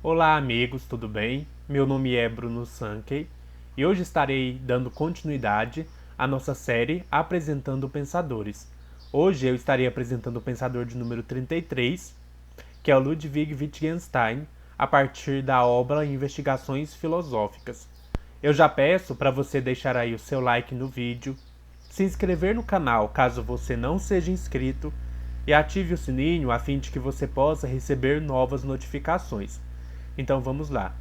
Olá amigos, tudo bem? Meu nome é Bruno Sankey e hoje estarei dando continuidade à nossa série Apresentando Pensadores. Hoje eu estarei apresentando o pensador de número 33, que é o Ludwig Wittgenstein, a partir da obra Investigações Filosóficas. Eu já peço para você deixar aí o seu like no vídeo, se inscrever no canal caso você não seja inscrito e ative o sininho a fim de que você possa receber novas notificações. Então vamos lá.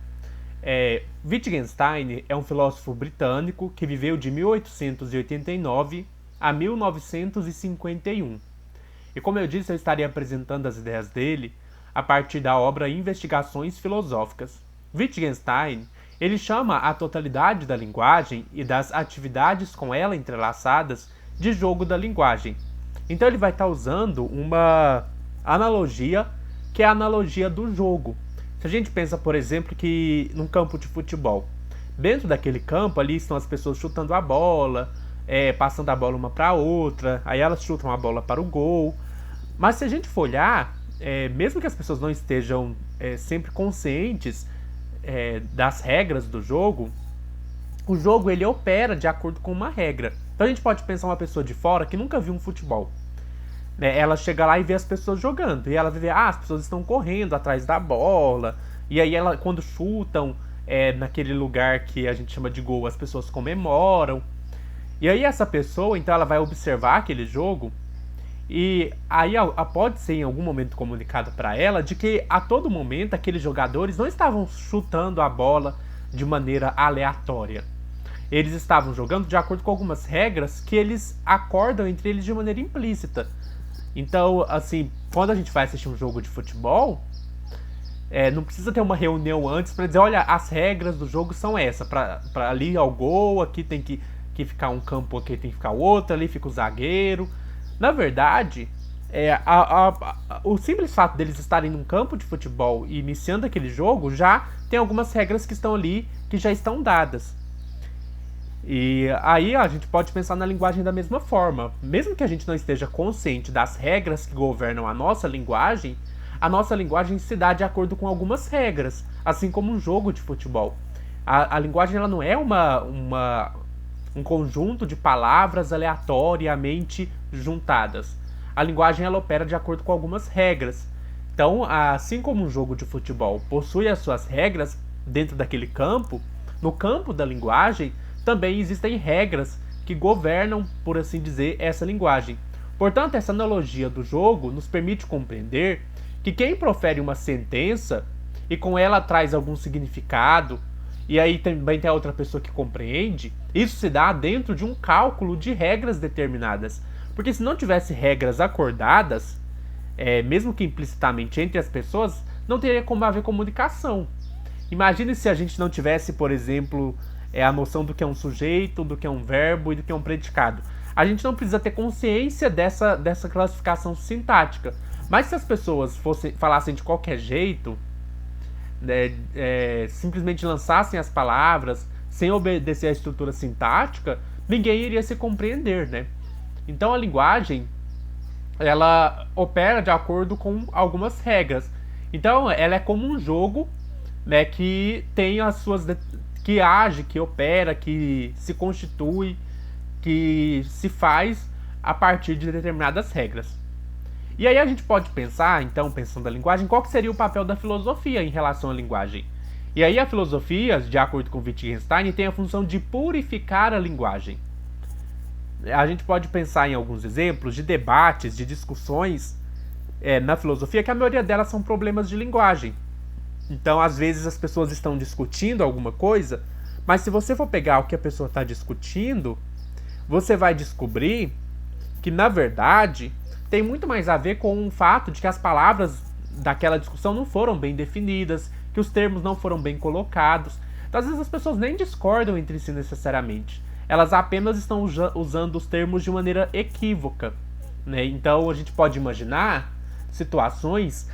Wittgenstein é um filósofo britânico que viveu de 1889 a 1951. E como eu disse, eu estarei apresentando as ideias dele a partir da obra Investigações Filosóficas. Wittgenstein, ele chama a totalidade da linguagem e das atividades com ela entrelaçadas de jogo da linguagem. Então ele vai estar usando uma analogia que é a analogia do jogo. Se a gente pensa, por exemplo, que num campo de futebol, dentro daquele campo ali estão as pessoas chutando a bola, passando a bola uma para outra, aí elas chutam a bola para o gol. Mas se a gente for olhar, mesmo que as pessoas não estejam sempre conscientes das regras do jogo, o jogo ele opera de acordo com uma regra. Então a gente pode pensar uma pessoa de fora que nunca viu um futebol. Ela chega lá e vê as pessoas jogando. E ela vê, as pessoas estão correndo atrás da bola. E aí quando chutam naquele lugar que a gente chama de gol, as pessoas comemoram. E aí essa pessoa, então ela vai observar aquele jogo. E aí pode ser em algum momento comunicado para ela de que a todo momento aqueles jogadores não estavam chutando a bola de maneira aleatória. Eles estavam jogando de acordo com algumas regras que eles acordam entre eles de maneira implícita. Então, assim, quando a gente vai assistir um jogo de futebol, não precisa ter uma reunião antes para dizer, olha, as regras do jogo são essas. Para ali ao gol, aqui tem que ficar um campo, aqui tem que ficar outro, ali fica o zagueiro. Na verdade, o simples fato deles estarem num campo de futebol e iniciando aquele jogo já tem algumas regras que estão ali, que já estão dadas. E aí a gente pode pensar na linguagem da mesma forma. Mesmo que a gente não esteja consciente das regras que governam a nossa linguagem se dá de acordo com algumas regras, assim como um jogo de futebol. A linguagem ela não é um conjunto de palavras aleatoriamente juntadas. A linguagem ela opera de acordo com algumas regras. Então, assim como um jogo de futebol possui as suas regras dentro daquele campo, no campo da linguagem também existem regras que governam, por assim dizer, essa linguagem. Portanto, essa analogia do jogo nos permite compreender que quem profere uma sentença e com ela traz algum significado, e aí também tem a outra pessoa que compreende, isso se dá dentro de um cálculo de regras determinadas. Porque se não tivesse regras acordadas, mesmo que implicitamente entre as pessoas, não teria como haver comunicação. Imagine se a gente não tivesse, por exemplo, a noção do que é um sujeito, do que é um verbo e do que é um predicado. A gente não precisa ter consciência dessa classificação sintática. Mas se as pessoas falassem de qualquer jeito, simplesmente lançassem as palavras sem obedecer à estrutura sintática, ninguém iria se compreender, né? Então a linguagem ela opera de acordo com algumas regras. Então ela é como um jogo, né, que tem as suas que age, que opera, que se constitui, que se faz a partir de determinadas regras. E aí a gente pode pensar, então, pensando na linguagem, qual que seria o papel da filosofia em relação à linguagem? E aí a filosofia, de acordo com Wittgenstein, tem a função de purificar a linguagem. A gente pode pensar em alguns exemplos de debates, de discussões na filosofia, que a maioria delas são problemas de linguagem. Então, às vezes, as pessoas estão discutindo alguma coisa, mas se você for pegar o que a pessoa está discutindo, você vai descobrir que, na verdade, tem muito mais a ver com o fato de que as palavras daquela discussão não foram bem definidas, que os termos não foram bem colocados. Então, às vezes, as pessoas nem discordam entre si necessariamente. Elas apenas estão usando os termos de maneira equívoca, né? Então, a gente pode imaginar situações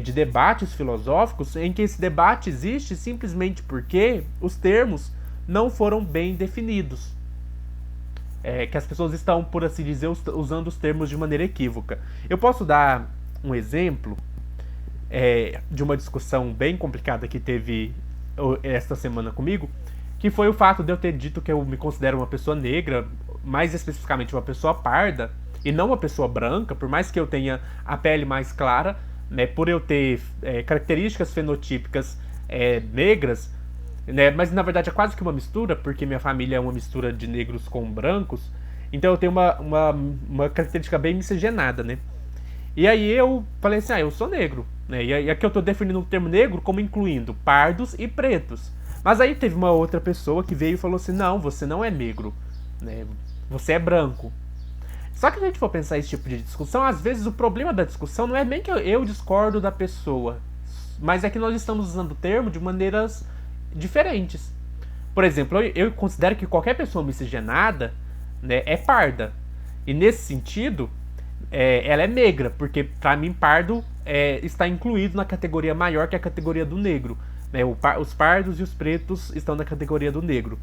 de debates filosóficos em que esse debate existe simplesmente porque os termos não foram bem definidos. Que as pessoas estão, por assim dizer, usando os termos de maneira equívoca. Eu posso dar um exemplo de uma discussão bem complicada que teve esta semana comigo, que foi o fato de eu ter dito que eu me considero uma pessoa negra, mais especificamente uma pessoa parda, e não uma pessoa branca, por mais que eu tenha a pele mais clara, né, por eu ter características fenotípicas negras, né, mas na verdade é quase que uma mistura, porque minha família é uma mistura de negros com brancos, então eu tenho uma característica bem miscigenada, né? E aí eu falei assim, eu sou negro, né? E aqui eu tô definindo o termo negro como incluindo pardos e pretos. Mas aí teve uma outra pessoa que veio e falou assim, não, você não é negro, né? Você é branco. Só que se a gente for pensar esse tipo de discussão, às vezes o problema da discussão não é nem que eu discordo da pessoa, mas é que nós estamos usando o termo de maneiras diferentes. Por exemplo, eu considero que qualquer pessoa miscigenada, né, é parda. E nesse sentido, ela é negra, porque para mim pardo está incluído na categoria maior que a categoria do negro. Né? Os pardos e os pretos estão na categoria do negro.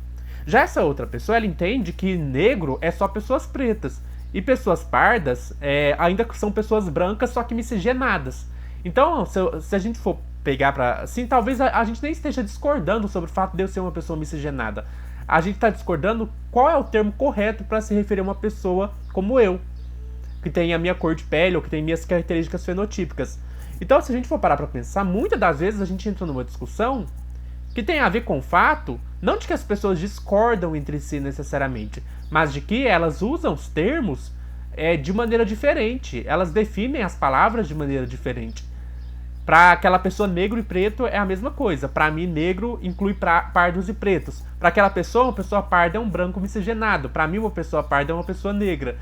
Já essa outra pessoa, ela entende que negro é só pessoas pretas. E pessoas pardas ainda são pessoas brancas, só que miscigenadas. Então, se a gente for pegar pra... Assim, talvez a gente nem esteja discordando sobre o fato de eu ser uma pessoa miscigenada. A gente está discordando qual é o termo correto para se referir a uma pessoa como eu, que tem a minha cor de pele ou que tem minhas características fenotípicas. Então, se a gente for parar para pensar, muitas das vezes a gente entra numa discussão que tem a ver com o fato, não de que as pessoas discordam entre si necessariamente, mas de que elas usam os termos de maneira diferente. Elas definem as palavras de maneira diferente. Para aquela pessoa, negro e preto é a mesma coisa. Para mim, negro inclui pardos e pretos. Para aquela pessoa, uma pessoa parda é um branco miscigenado. Para mim, uma pessoa parda é uma pessoa negra.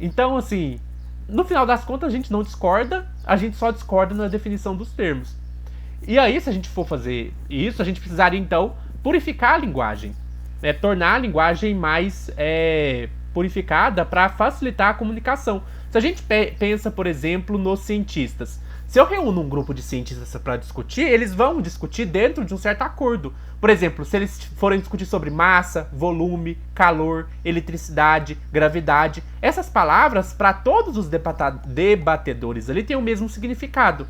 Então, assim, no final das contas, a gente não discorda, a gente só discorda na definição dos termos. E aí, se a gente for fazer isso, a gente precisaria, então, purificar a linguagem. Tornar a linguagem mais purificada para facilitar a comunicação. Se a gente pensa, por exemplo, nos cientistas. Se eu reúno um grupo de cientistas para discutir, eles vão discutir dentro de um certo acordo. Por exemplo, se eles forem discutir sobre massa, volume, calor, eletricidade, gravidade, essas palavras, para todos os debatedores ali, têm o mesmo significado.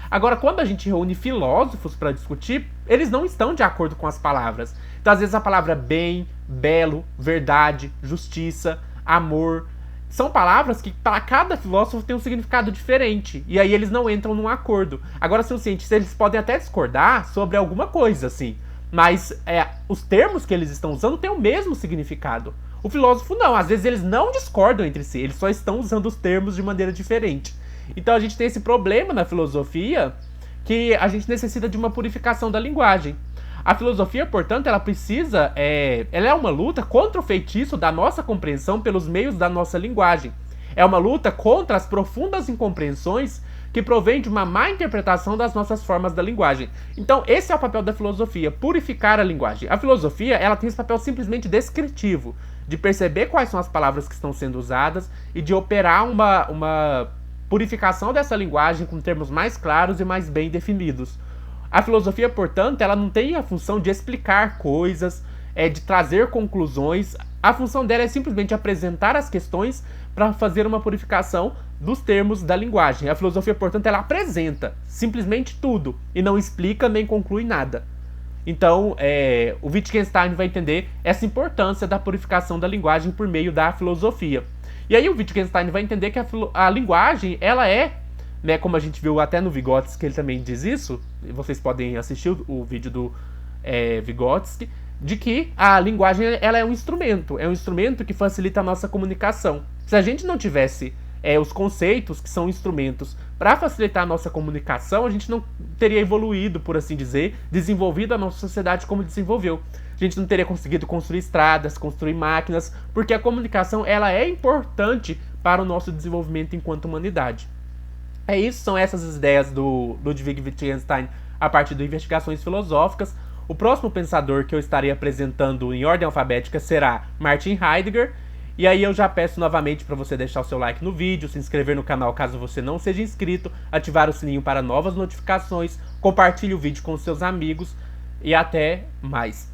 Agora, quando a gente reúne filósofos para discutir, eles não estão de acordo com as palavras. Então, às vezes, a palavra bem, belo, verdade, justiça, amor... São palavras que para cada filósofo tem um significado diferente. E aí eles não entram num acordo. Agora, se os cientistas, eles podem até discordar sobre alguma coisa, assim. Mas os termos que eles estão usando têm o mesmo significado. O filósofo não. Às vezes eles não discordam entre si. Eles só estão usando os termos de maneira diferente. Então a gente tem esse problema na filosofia, que a gente necessita de uma purificação da linguagem. A filosofia, portanto, ela precisa... ela é uma luta contra o feitiço da nossa compreensão pelos meios da nossa linguagem. É uma luta contra as profundas incompreensões que provém de uma má interpretação das nossas formas da linguagem. Então, esse é o papel da filosofia, purificar a linguagem. A filosofia, ela tem esse papel simplesmente descritivo, de perceber quais são as palavras que estão sendo usadas e de operar uma purificação dessa linguagem com termos mais claros e mais bem definidos. A filosofia, portanto, ela não tem a função de explicar coisas, de trazer conclusões. A função dela é simplesmente apresentar as questões para fazer uma purificação dos termos da linguagem. A filosofia, portanto, ela apresenta simplesmente tudo e não explica nem conclui nada. Então, o Wittgenstein vai entender essa importância da purificação da linguagem por meio da filosofia. E aí o Wittgenstein vai entender que a linguagem, ela né, como a gente viu até no Vygotsky, que ele também diz isso, vocês podem assistir o vídeo do Vygotsky, de que a linguagem ela é um instrumento que facilita a nossa comunicação. Se a gente não tivesse os conceitos, que são instrumentos para facilitar a nossa comunicação, a gente não teria evoluído, por assim dizer, desenvolvido a nossa sociedade como desenvolveu. A gente não teria conseguido construir estradas, construir máquinas, porque a comunicação ela é importante para o nosso desenvolvimento enquanto humanidade. São essas as ideias do Ludwig Wittgenstein a partir de investigações filosóficas. O próximo pensador que eu estarei apresentando em ordem alfabética será Martin Heidegger. E aí eu já peço novamente para você deixar o seu like no vídeo, se inscrever no canal caso você não seja inscrito, ativar o sininho para novas notificações, compartilhe o vídeo com seus amigos e até mais.